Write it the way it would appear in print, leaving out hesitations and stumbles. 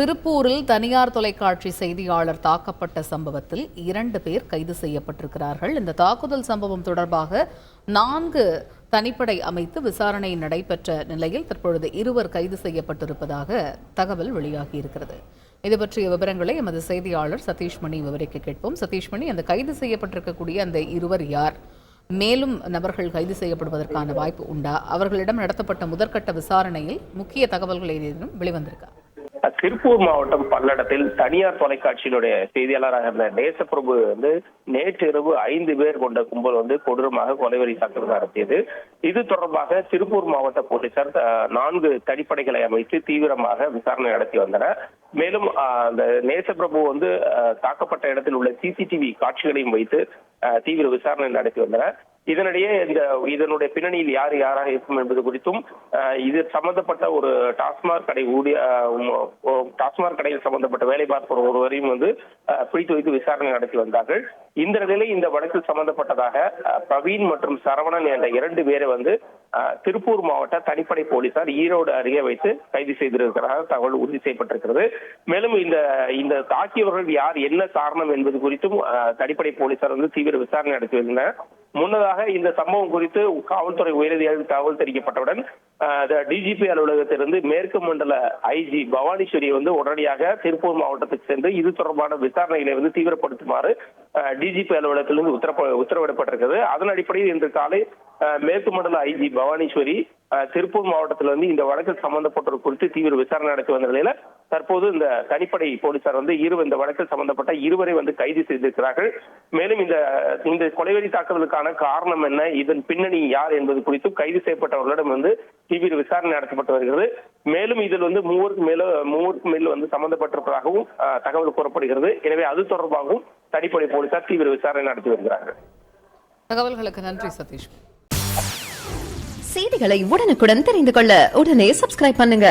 திருப்பூரில் தனியார் தொலைக்காட்சி செய்தியாளர் தாக்கப்பட்ட சம்பவத்தில் 2 பேர் கைது செய்யப்பட்டிருக்கிறார்கள். இந்த தாக்குதல் சம்பவம் தொடர்பாக 4 தனிப்படை அமைத்து விசாரணை நடைபெற்ற நிலையில் தற்பொழுது 2 கைது செய்யப்பட்டிருப்பதாக தகவல் வெளியாகியிருக்கிறது. இது பற்றிய விவரங்களை எமது செய்தியாளர் சதீஷ்மணி விவரிக்க கேட்போம். சதீஷ்மணி, அந்த கைது செய்யப்பட்டிருக்கக்கூடிய அந்த 2 யார்? மேலும் நபர்கள் கைது செய்யப்படுவதற்கான வாய்ப்பு உண்டா? அவர்களிடம் நடத்தப்பட்ட முதற்கட்ட விசாரணையில் முக்கிய தகவல்கள் ஏதேனும் வெளிவந்திருக்கா? திருப்பூர் மாவட்டம் பல்லடத்தில் தனியார் தொலைக்காட்சியினுடைய செய்தியாளராக இருந்த நேசப்பிரபு நேற்று இரவு 5 பேர் கொண்ட கும்பல் கொடூரமாக கொலைவெறி தாக்குதல் நடத்தியது. இது தொடர்பாக திருப்பூர் மாவட்ட போலீசார் 4 தனிப்படைகளை அமைத்து தீவிரமாக விசாரணை நடத்தி வந்தனர். மேலும் அந்த நேசப்பிரபு தாக்கப்பட்ட இடத்தில் உள்ள சிசிடிவி காட்சிகளையும் வைத்து தீவிர விசாரணை நடத்தி வந்தனர். இதனிடையே இதனுடைய பின்னணியில் யாராக இருக்கும் என்பது குறித்தும் இது சம்பந்தப்பட்ட ஒரு டாஸ்மாக் கடையில் சம்பந்தப்பட்ட வேலை பார்ப்பவர் ஒருவரையும் பிடித்து வைத்து விசாரணை நடத்தி வந்தார்கள். இந்த நிலையில் இந்த வழக்கில் சம்பந்தப்பட்டதாக பிரவீன் மற்றும் சரவணன் என்ற 2 பேரை திருப்பூர் மாவட்ட தனிப்படை போலீசார் ஈரோடு அருகே வைத்து கைது செய்திருக்கிறார் தகவல் உறுதி செய்யப்பட்டிருக்கிறது. மேலும் இந்த தாக்கியவர்கள் யார், என்ன காரணம் என்பது குறித்தும் தனிப்படை போலீசார் தீவிர விசாரணை நடத்தி வந்தனர். முன்னதாக இந்த சம்பவம் குறித்து காவல்துறை உயரதிகாரிகள் தகவல் தெரிவிக்கப்பட்டவுடன் டிஜிபி அலுவலகத்திலிருந்து மேற்கு மண்டல ஐஜி பவானீஸ்வரி உடனடியாக திருப்பூர் மாவட்டத்துக்கு சென்று இது தொடர்பான விசாரணைகளை தீவிரப்படுத்துமாறு டிஜிபி அலுவலகத்திலிருந்து உத்தரவிடப்பட்டிருக்கிறது. அதன் அடிப்படையில் இன்று காலை மேற்கு மண்டல ஐஜி பவானீஸ்வரி திருப்பூர் மாவட்டத்திலிருந்து இந்த வழக்கில் சம்பந்தப்பட்டவர் குறித்து தீவிர விசாரணை நடத்தி வந்த நிலையில தற்போது இந்த தனிப்படை போலீசார் இந்த வழக்கில் சம்பந்தப்பட்ட 2 கைது செய்திருக்கிறார்கள். மேலும் இந்த கொலைவெறி தாக்குதலுக்கான காரணம் என்ன, இதன் பின்னணி யார் என்பது குறித்தும் கைது செய்யப்பட்டவர்களிடம் தீவிர விசாரணை நடத்தப்பட்டு வருகிறது. மேலும் இதில் 3 மேல் சம்பந்தப்பட்டிருப்பதாகவும் தகவல் கூறப்படுகிறது. எனவே அது தொடர்பாகவும் தனிப்படை போலீசார் தீவிர விசாரணை நடத்தி வருகிறார்கள். தகவல்களுக்கு நன்றி சதீஷ். செய்திகளை உடனுக்குடன் தெரிந்து கொள்ள உடனே சப்ஸ்கிரைப் பண்ணுங்க.